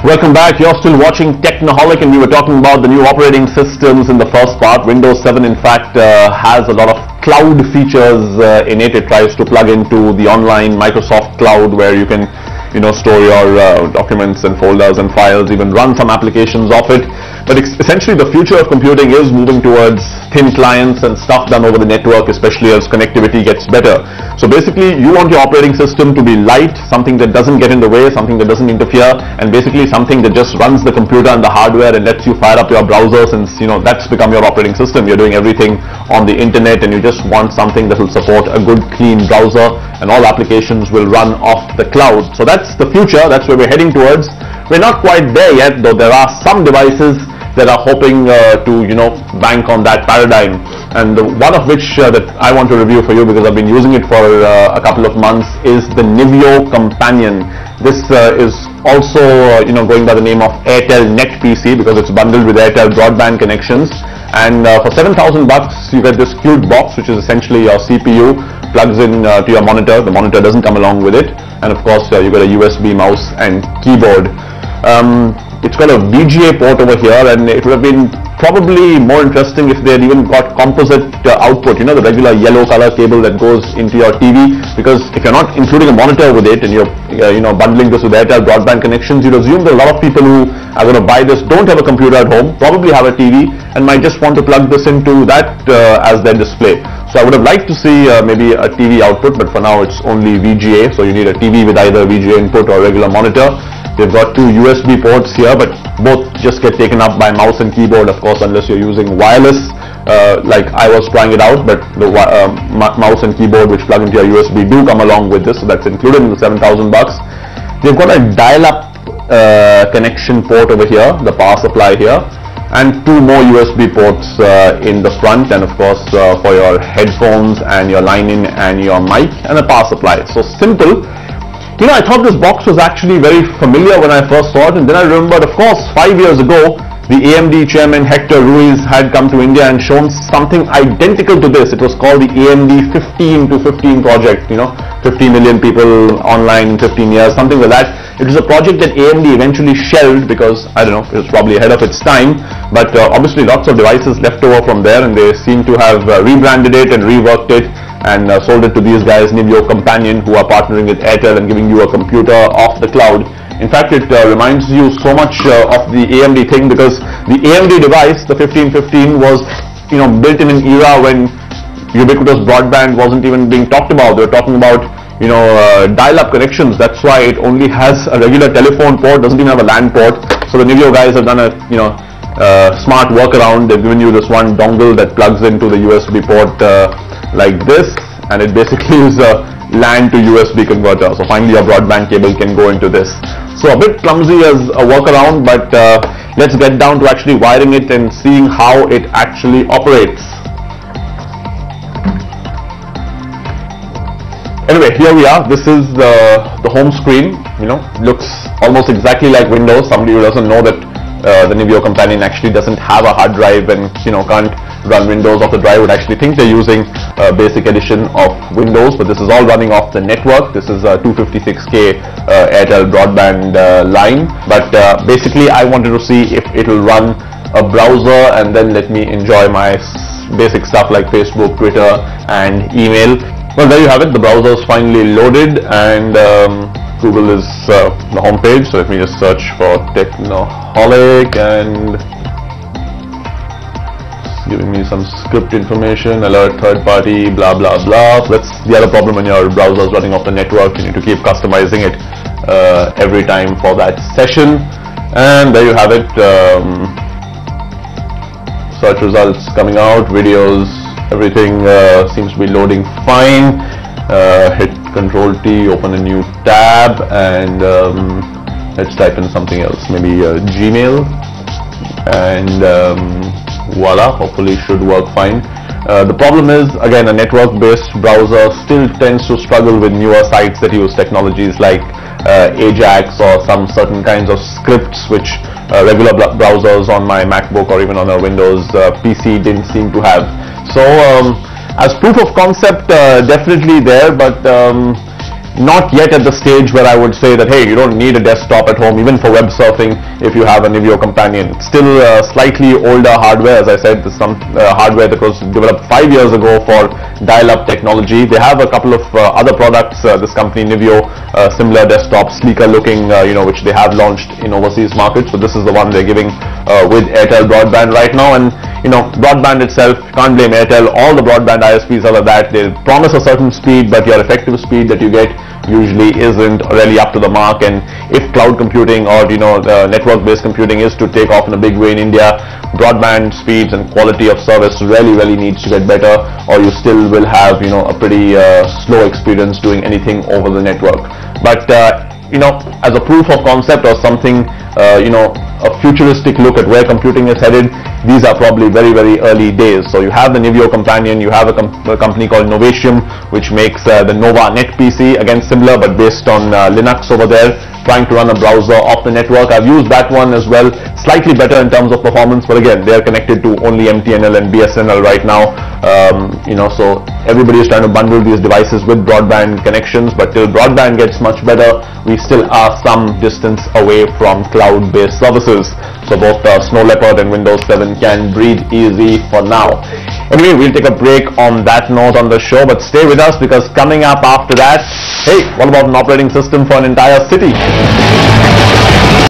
Welcome back. You're still watching Technoholik, and we were talking about the new operating systems in the first part. Windows 7 in fact has a lot of cloud features in it. It tries to plug into the online Microsoft cloud where you can store your documents and folders and files, even run some applications off it. But essentially the future of computing is moving towards thin clients and stuff done over the network, especially as connectivity gets better. So basically you want your operating system to be light, something that doesn't get in the way, something that doesn't interfere, and basically something that just runs the computer and the hardware and lets you fire up your browser, since that's become your operating system. You're doing everything on the internet and you just want something that will support a good clean browser, and all applications will run off the cloud. So that's the future, that's where we're heading towards. We're not quite there yet, though there are some devices that are hoping to bank on that paradigm, and one of which that I want to review for you, because I've been using it for a couple of months, is the Nivio Companion. This is also going by the name of Airtel Net PC, because it's bundled with Airtel broadband connections, and for 7,000 bucks you get this cute box, which is essentially your CPU, plugs in to your monitor. The monitor doesn't come along with it, and of course you got a USB mouse and keyboard. It's got a VGA port over here, and it would have been probably more interesting if they had even got composite output, the regular yellow color cable that goes into your TV, because if you're not including a monitor with it and you're bundling this with Airtel broadband connections, you'd assume that a lot of people who are going to buy this don't have a computer at home, probably have a TV, and might just want to plug this into that as their display. So I would have liked to see maybe a TV output, but for now it's only VGA, so you need a TV with either VGA input or regular monitor. They've got two USB ports here, but both just get taken up by mouse and keyboard, of course, unless you're using wireless, like I was trying it out. But the mouse and keyboard which plug into your USB do come along with this, so that's included in the 7,000 bucks. They've got a dial-up connection port over here, the power supply here, and two more USB ports in the front, and of course for your headphones and your line-in and your mic, and a power supply. So simple. I thought this box was actually very familiar when I first saw it, and then I remembered, of course, 5 years ago, the AMD chairman Hector Ruiz had come to India and shown something identical to this. It was called the AMD 15 to 15 project, 15 million people online in 15 years, something like that. It was a project that AMD eventually shelved because, I don't know, it was probably ahead of its time, but obviously lots of devices left over from there, and they seem to have rebranded it and reworked it and sold it to these guys, Nivio Companion, who are partnering with Airtel and giving you a computer off the cloud. In fact, it reminds you so much of the AMD thing, because the AMD device, the 1515, was built in an era when ubiquitous broadband wasn't even being talked about. They were talking about dial-up connections. That's why it only has a regular telephone port, doesn't even have a LAN port. So the Nivio guys have done a smart workaround. They've given you this one dongle that plugs into the USB port like this, and it basically is a LAN to USB converter. So finally your broadband cable can go into this. So a bit clumsy as a workaround, but let's get down to actually wiring it and seeing how it actually operates. Anyway, here we are. This is the home screen. Looks almost exactly like Windows. Somebody who doesn't know that the Nivio Companion actually doesn't have a hard drive and can't run Windows off the drive would actually think they're using a basic edition of Windows, but this is all running off the network. This is a 256K Airtel broadband line, but basically I wanted to see if it will run a browser and then let me enjoy my basic stuff like Facebook, Twitter and email. Well, there you have it. The browser is finally loaded, and Google is the home page. So let me just search for Technoholik, and it's giving me some script information, alert third party, blah blah blah. So that's the other problem when your browser is running off the network. You need to keep customizing it every time for that session. And there you have it. Search results coming out, videos, everything seems to be loading fine. Hit Control T, open a new tab, and let's type in something else, maybe Gmail, and voila, hopefully should work fine. The problem is, again, a network-based browser still tends to struggle with newer sites that use technologies like Ajax or some certain kinds of scripts which regular browsers on my MacBook or even on a Windows PC didn't seem to have. So as proof of concept, definitely there, but not yet at the stage where I would say that, hey, you don't need a desktop at home even for web surfing if you have a Nivio Companion. It's still slightly older hardware. As I said, there's some hardware that was developed 5 years ago for dial-up technology. They have a couple of other products, this company Nivio, similar desktop, sleeker looking, which they have launched in overseas markets. So this is the one they're giving with Airtel broadband right now. And broadband itself, can't blame Airtel. All the broadband ISPs are like that. They promise a certain speed, but your effective speed that you get usually isn't really up to the mark. And if cloud computing or network-based computing is to take off in a big way in India, broadband speeds and quality of service really needs to get better, or you still will have a pretty slow experience doing anything over the network. But as a proof of concept or something, a futuristic look at where computing is headed, these are probably very early days. So you have the Nivio Companion, you have a company called Novatium, which makes the Nova Net PC, again similar but based on Linux over there, trying to run a browser off the network. I've used that one as well, slightly better in terms of performance, but again, they are connected to only MTNL and BSNL right now. So everybody is trying to bundle these devices with broadband connections, but till broadband gets much better, we still are some distance away from cloud-based services. So both Snow Leopard and Windows 7 can breathe easy for now. Anyway, we'll take a break on that note on the show, but stay with us, because coming up after that, hey, what about an operating system for an entire city?